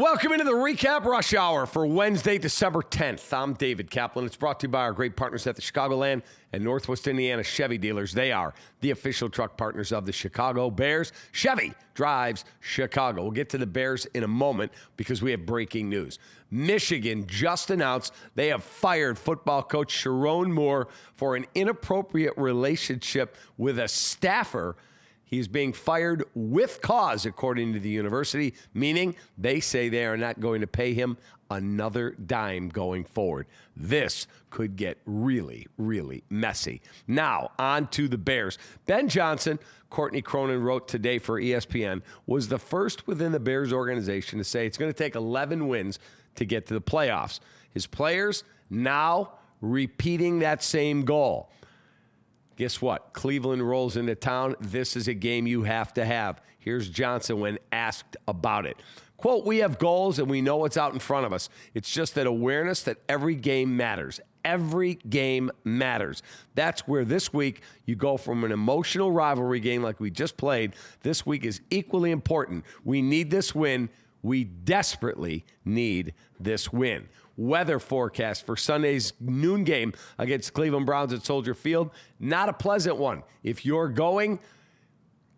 Welcome into the Recap Rush Hour for Wednesday, December 10th. I'm David Kaplan. It's brought to you by our great partners at the Chicagoland and Northwest Indiana Chevy dealers. They are the official truck partners of the Chicago Bears. Chevy drives Chicago. We'll get to the Bears in a moment because we have breaking news. Michigan just announced they have fired football coach Sherrone Moore for an inappropriate relationship with a staffer. He's being fired with cause, according to the university, meaning they say they are not going to pay him another dime going forward. This could get really, really messy. Now, on to the Bears. Ben Johnson, Courtney Cronin wrote today for ESPN, was the first within the Bears organization to say it's going to take 11 wins to get to the playoffs. His players now repeating that same goal. Guess what? Cleveland rolls into town. This is a game you have to have. Here's Johnson when asked about it. Quote, "We have goals and we know what's out in front of us. It's just that awareness that every game matters. Every game matters. That's where this week you go from an emotional rivalry game like we just played. This week is equally important. We need this win. We desperately need this win." Weather forecast for Sunday's noon game against Cleveland Browns at Soldier Field, not a pleasant one. If you're going,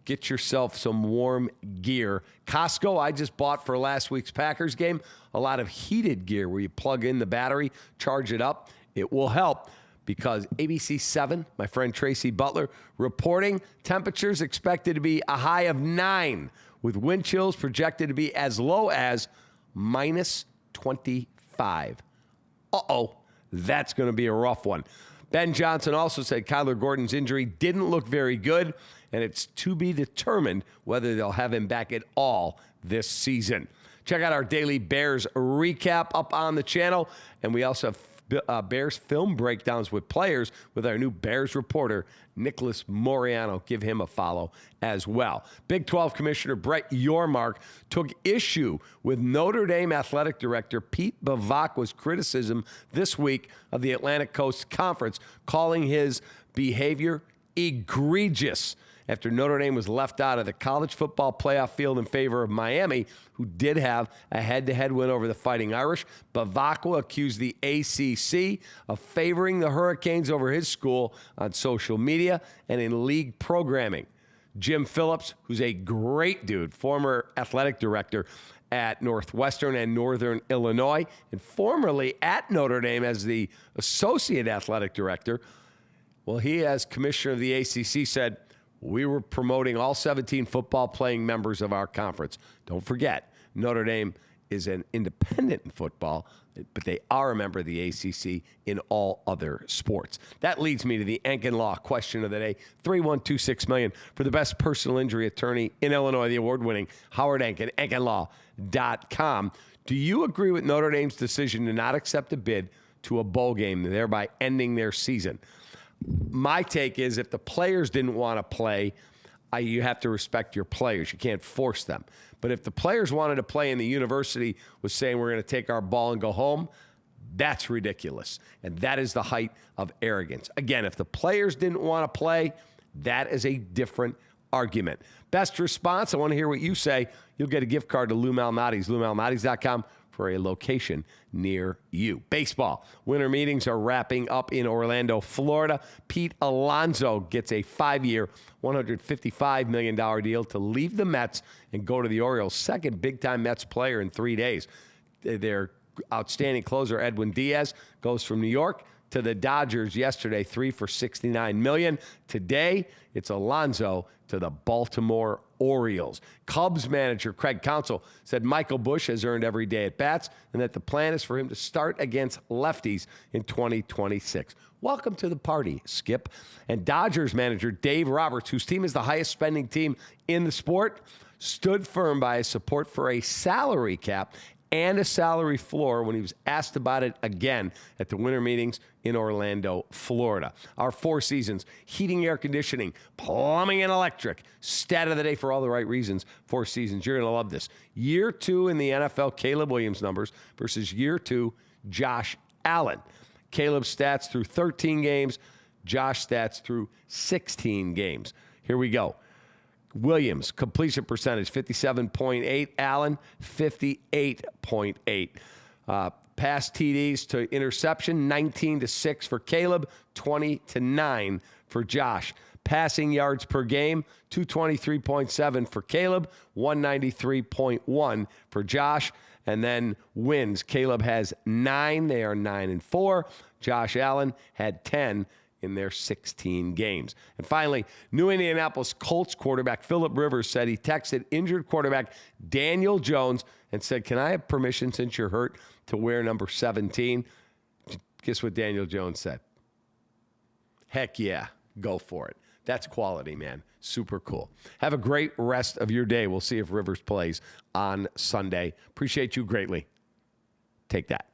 get yourself some warm gear. Costco, I just bought for last week's Packers game, a lot of heated gear where you plug in the battery, charge it up. It will help because ABC 7, my friend Tracy Butler, reporting temperatures expected to be a high of 9, with wind chills projected to be as low as minus 25. That's going to be a rough one. Ben Johnson also said Kyler Gordon's injury didn't look very good, and it's to be determined whether they'll have him back at all this season. Check out our daily Bears recap up on the channel, and we also have Bears film breakdowns with players with our new Bears reporter, Nicholas Moriano. Give him a follow as well. Big 12 Commissioner Brett Yormark took issue with Notre Dame Athletic Director Pete Bavacqua's criticism this week of the Atlantic Coast Conference, calling his behavior egregious after Notre Dame was left out of the college football playoff field in favor of Miami, who did have a head-to-head win over the Fighting Irish. Bavacqua accused the ACC of favoring the Hurricanes over his school on social media and in league programming. Jim Phillips, who's a great dude, former athletic director at Northwestern and Northern Illinois, and formerly at Notre Dame as the associate athletic director, well, he, as commissioner of the ACC, said, "We were promoting all 17 football-playing members of our conference." Don't forget, Notre Dame is an independent in football, but they are a member of the ACC in all other sports. That leads me to the Ankin Law Question of the day. 312-6-million for the best personal injury attorney in Illinois, the award-winning Howard Ankin, AnkinLaw.com. Do you agree with Notre Dame's decision to not accept a bid to a bowl game, thereby ending their season? My take is if the players didn't want to play, you have to respect your players. You can't force them. But if the players wanted to play and the university was saying we're going to take our ball and go home, that's ridiculous. And that is the height of arrogance. Again, if the players didn't want to play, that is a different argument. Best response, I want to hear what you say. You'll get a gift card to Lou Malnati's, LouMalnati's.com, for a location near you. Baseball. Winter meetings are wrapping up in Orlando, Florida. Pete Alonso gets a 5-year, $155 million deal to leave the Mets and go to the Orioles. Second big-time Mets player in 3 days. Their outstanding closer, Edwin Diaz, goes from New York to the Dodgers yesterday, 3 for $69 million. Today, it's Alonso to the Baltimore Orioles. Cubs manager Craig Counsell said Michael Busch has earned every day at bats and that the plan is for him to start against lefties in 2026. Welcome to the party, Skip. And Dodgers manager Dave Roberts, whose team is the highest spending team in the sport, stood firm by his support for a salary cap and a salary floor when he was asked about it again at the winter meetings in Orlando, Florida. Our Four Seasons, heating, air conditioning, plumbing, and electric. Stat of the day for all the right reasons. Four Seasons, you're going to love this. Year 2 in the NFL, Caleb Williams numbers versus year 2, Josh Allen. Caleb's stats through 13 games, Josh stats through 16 games. Here we go. Williams, completion percentage, 57.8. Allen, 58.8. Pass TDs to interception, 19-6 for Caleb, 20-9 for Josh. Passing yards per game, 223.7 for Caleb, 193.1 for Josh. And then wins. Caleb has 9. They are 9-4. Josh Allen had 10 in their 16 games. And finally, New Indianapolis Colts quarterback Phillip Rivers said he texted injured quarterback Daniel Jones and said, "Can I have permission since you're hurt to wear number 17? Guess what Daniel Jones said? Heck yeah, go for it. That's quality, man. Super cool. Have a great rest of your day. We'll see if Rivers plays on Sunday. Appreciate you greatly. Take that.